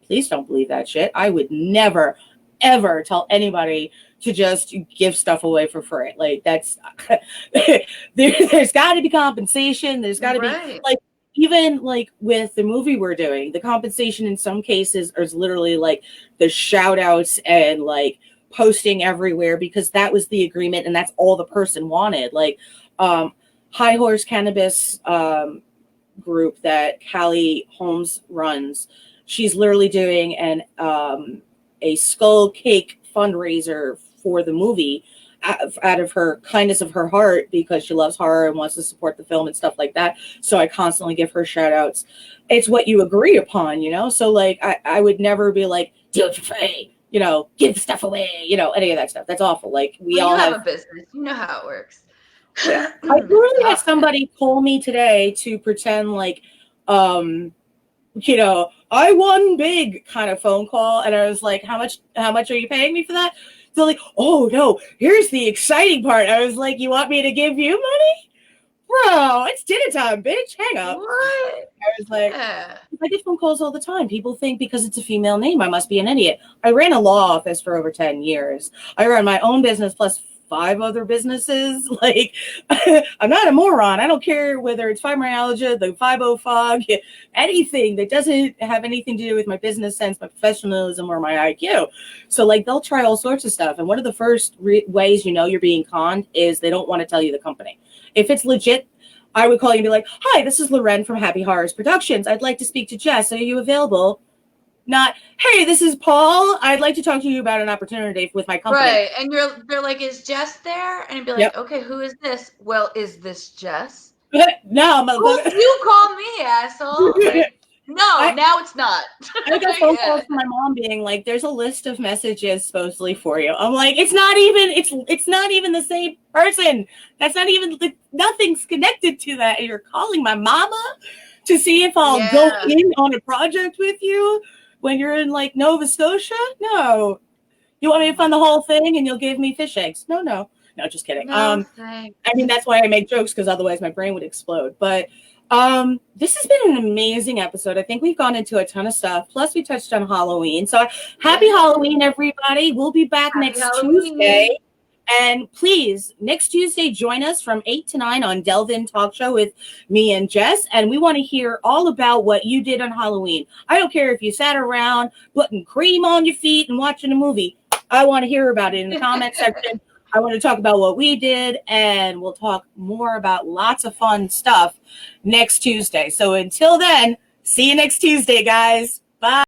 please don't believe that shit. I would never, ever tell anybody to just give stuff away for free. Like that's there's got to be compensation. There's got to be like even like with the movie we're doing, the compensation in some cases is literally like the shout outs and like posting everywhere because that was the agreement and that's all the person wanted. Like High Horse Cannabis group that Callie Holmes runs, she's literally doing an a skull cake fundraiser for the movie out of her kindness of her heart because she loves horror and wants to support the film and stuff like that. So I constantly give her shout outs. It's what you agree upon, So like I would never be like, do it for free, give the stuff away, any of that stuff. That's awful. Like we all have a business. You know how it works. I literally had somebody call me today to pretend like I won big kind of phone call. And I was like, how much are you paying me for that? They're like, oh no, here's the exciting part. I was like, you want me to give you money? Bro, it's dinner time, bitch. Hang up. What? I was like, I get phone calls all the time. People think because it's a female name, I must be an idiot. I ran a law office for over 10 years. I run my own business plus 5 other businesses. Like, I'm not a moron. I don't care whether it's fibromyalgia, the 5 fog, anything that doesn't have anything to do with my business sense, my professionalism, or my IQ. So, like, they'll try all sorts of stuff. And one of the first ways you're being conned is they don't want to tell you the company. If it's legit, I would call you and be like, hi, this is Loren from Happy Horrors Productions. I'd like to speak to Jess. Are you available? Not, hey, this is Paul. I'd like to talk to you about an opportunity with my company. Right. And they're like, is Jess there? And I'd be like, okay, who is this? Well, is this Jess? No, you call me, asshole. Like, No, I now it's not. I got phone Yeah. calls from my mom being like, "There's a list of messages supposedly for you." I'm like, it's not even the same person. That's not even nothing's connected to that. And you're calling my mama to see if I'll go Yeah. in on a project with you when you're in like Nova Scotia? No. You want me Oh to fund my the God. whole thing and you'll give me fish eggs? No, no. No, just kidding. No, thanks. I mean, that's why I make jokes because otherwise my brain would explode. But this has been an amazing episode. I think we've gone into a ton of stuff. Plus, we touched on Halloween. So happy Yeah. Halloween, everybody. We'll be back Happy next Halloween. Tuesday. And please, next Tuesday, join us from 8 to 9 on Delvin Talk Show with me and Jess. And we want to hear all about what you did on Halloween. I don't care if you sat around putting cream on your feet and watching a movie. I want to hear about it in the comment section. I want to talk about what we did, and we'll talk more about lots of fun stuff next Tuesday. So until then, see you next Tuesday, guys.